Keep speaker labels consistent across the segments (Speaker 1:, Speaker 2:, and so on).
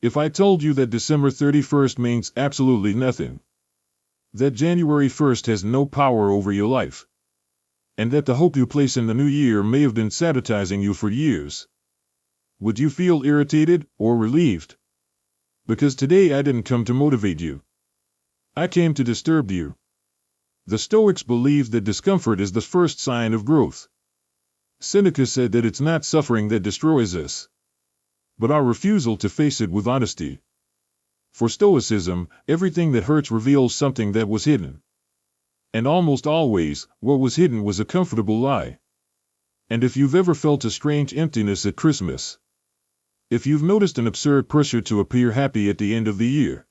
Speaker 1: If I told you that December 31st means absolutely nothing, that January 1st has no power over your life, and that the hope you place in the new year may have been sabotaging you for years, would you feel irritated or relieved? Because today I didn't come to motivate you. I came to disturb you. The Stoics believed that discomfort is the first sign of growth. Seneca said that it's not suffering that destroys us, but our refusal to face it with honesty. For Stoicism, everything that hurts reveals something that was hidden. And almost always, what was hidden was a comfortable lie. And if you've ever felt a strange emptiness at Christmas, if you've noticed an absurd pressure to appear happy at the end of the year,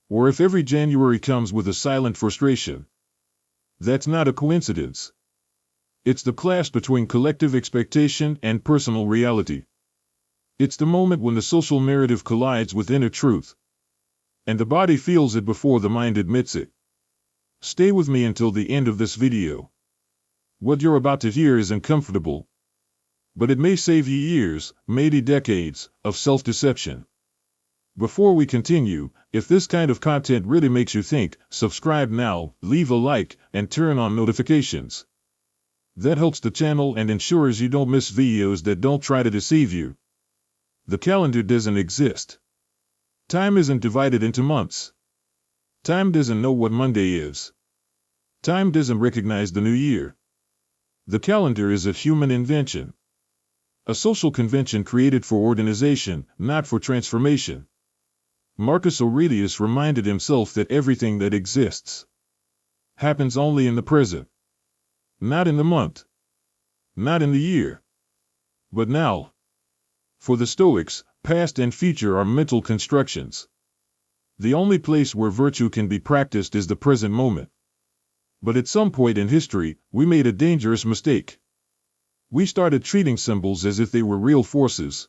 Speaker 1: or if every January comes with a silent frustration, that's not a coincidence. It's the clash between collective expectation and personal reality. It's the moment when the social narrative collides with inner truth, and the body feels it before the mind admits it. Stay with me until the end of this video. What you're about to hear is uncomfortable, but it may save you years, maybe decades, of self-deception. Before we continue, if this kind of content really makes you think, subscribe now, leave a like, and turn on notifications. That helps the channel and ensures you don't miss videos that don't try to deceive you. The calendar doesn't exist. Time isn't divided into months. Time doesn't know what Monday is. Time doesn't recognize the new year. The calendar is a human invention. A social convention created for organization, not for transformation. Marcus Aurelius reminded himself that everything that exists happens only in the present. Not in the month. Not in the year. But now. For the Stoics, past and future are mental constructions. The only place where virtue can be practiced is the present moment. But at some point in history, we made a dangerous mistake. We started treating symbols as if they were real forces.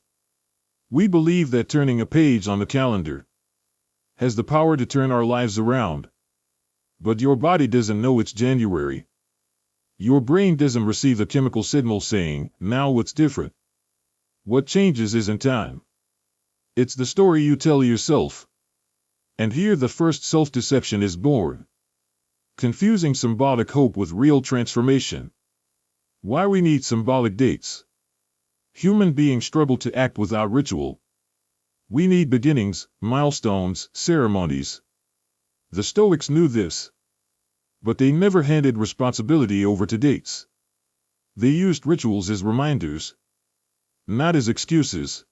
Speaker 1: We believe that turning a page on the calendar has the power to turn our lives around. But your body doesn't know it's January. Your brain doesn't receive a chemical signal saying, now it's different. What changes isn't time. It's the story you tell yourself. And here the first self-deception is born. Confusing symbolic hope with real transformation. Why we need symbolic dates. Human beings struggle to act without ritual. We need beginnings, milestones, ceremonies. The Stoics knew this. But they never handed responsibility over to dates. They used rituals as reminders, not as excuses.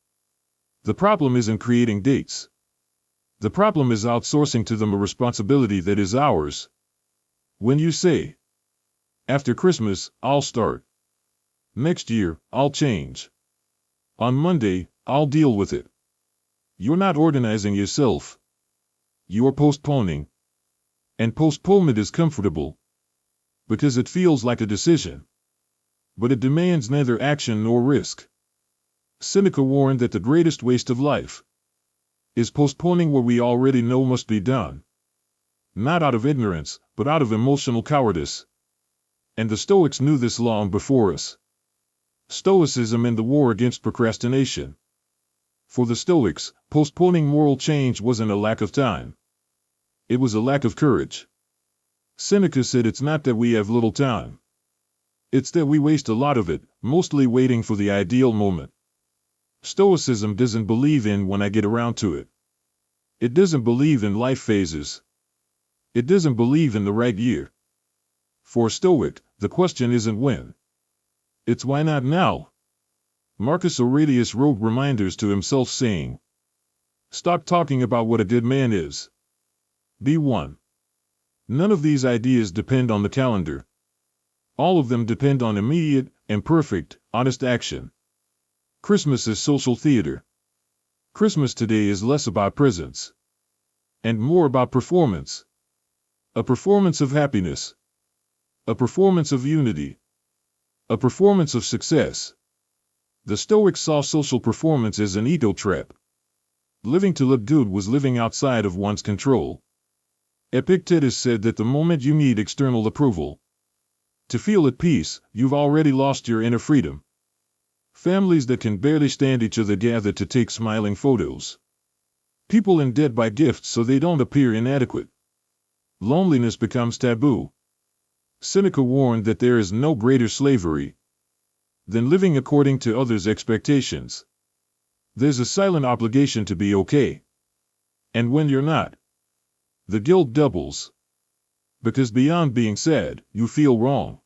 Speaker 1: The problem isn't creating dates. The problem is outsourcing to them a responsibility that is ours. When you say, after Christmas, I'll start. Next year, I'll change. On Monday, I'll deal with it. You're not organizing yourself. You're postponing. And postponement is comfortable, because it feels like a decision. But it demands neither action nor risk. Seneca warned that the greatest waste of life is postponing what we already know must be done. Not out of ignorance, but out of emotional cowardice. And the Stoics knew this long before us. Stoicism and the war against procrastination. For the Stoics, postponing moral change wasn't a lack of time. It was a lack of courage. Seneca said it's not that we have little time. It's that we waste a lot of it, mostly waiting for the ideal moment. Stoicism doesn't believe in when I get around to it. It doesn't believe in life phases. It doesn't believe in the right year. For a Stoic, the question isn't when. It's why not now? Marcus Aurelius wrote reminders to himself saying, stop talking about what a good man is. Be one. None of these ideas depend on the calendar. All of them depend on immediate, imperfect, honest action. Christmas is social theater. Christmas today is less about presents and more about performance. A performance of happiness. A performance of unity. A performance of success. The Stoics saw social performance as an ego trap. Living to look good was living outside of one's control. Epictetus said that the moment you need external approval to feel at peace, you've already lost your inner freedom. Families that can barely stand each other gather to take smiling photos. People in debt buy gifts so they don't appear inadequate. Loneliness becomes taboo. Seneca warned that there is no greater slavery than living according to others' expectations. There's a silent obligation to be okay. And when you're not, the guilt doubles. Because beyond being sad, you feel wrong.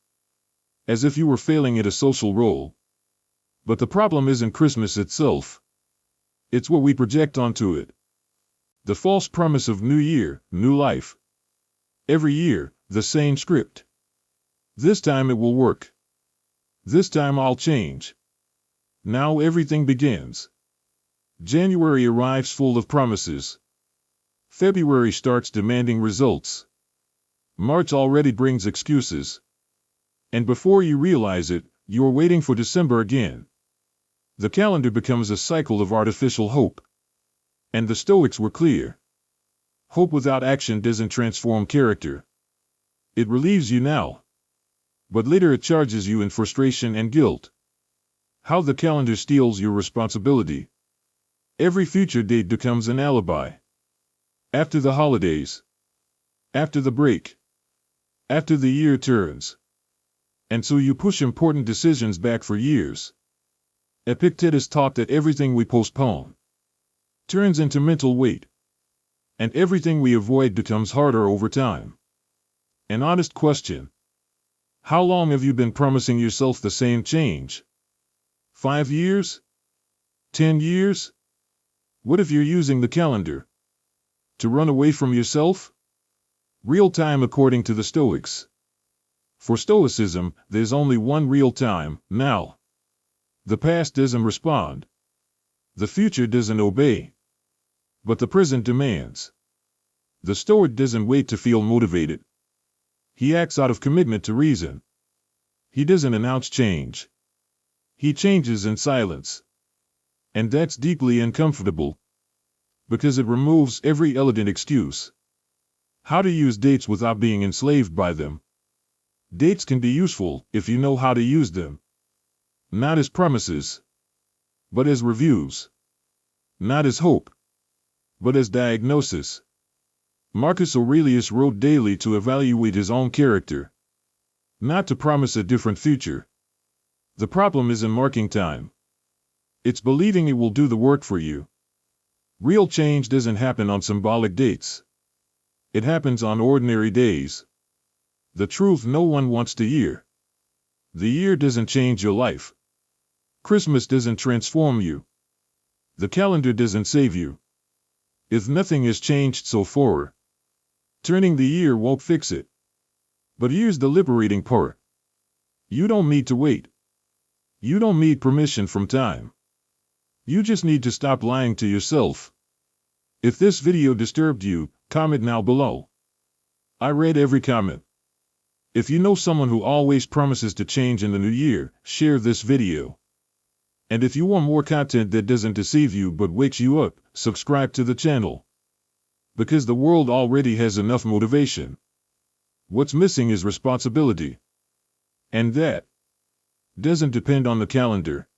Speaker 1: As if you were failing at a social role. But the problem isn't Christmas itself. It's what we project onto it. The false promise of new year, new life. Every year, the same script. This time it will work. This time I'll change. Now everything begins. January arrives full of promises. February starts demanding results. March already brings excuses. And before you realize it, you're waiting for December again. The calendar becomes a cycle of artificial hope. And the Stoics were clear. Hope without action doesn't transform character. It relieves you now. But later it charges you in frustration and guilt. How the calendar steals your responsibility. Every future date becomes an alibi. After the holidays. After the break. After the year turns. And so you push important decisions back for years. Epictetus taught that everything we postpone turns into mental weight. And everything we avoid becomes harder over time. An honest question. How long have you been promising yourself the same change? 5 years? 10 years? What if you're using the calendar to run away from yourself? Real time according to the Stoics. For Stoicism, there's only one real time, now. The past doesn't respond. The future doesn't obey. But the present demands. The Stoic doesn't wait to feel motivated. He acts out of commitment to reason. He doesn't announce change. He changes in silence. And that's deeply uncomfortable. Because it removes every elegant excuse. How to use dates without being enslaved by them. Dates can be useful if you know how to use them. Not as promises, but as reviews. Not as hope, but as diagnosis. Marcus Aurelius wrote daily to evaluate his own character. Not to promise a different future. The problem isn't marking time. It's believing it will do the work for you. Real change doesn't happen on symbolic dates. It happens on ordinary days. The truth no one wants to hear. The year doesn't change your life. Christmas doesn't transform you. The calendar doesn't save you. If nothing has changed so far, turning the year won't fix it. But here's the liberating part. You don't need to wait. You don't need permission from time. You just need to stop lying to yourself. If this video disturbed you, comment now below. I read every comment. If you know someone who always promises to change in the new year, share this video. And if you want more content that doesn't deceive you but wakes you up, subscribe to the channel. Because the world already has enough motivation. What's missing is responsibility. And that doesn't depend on the calendar.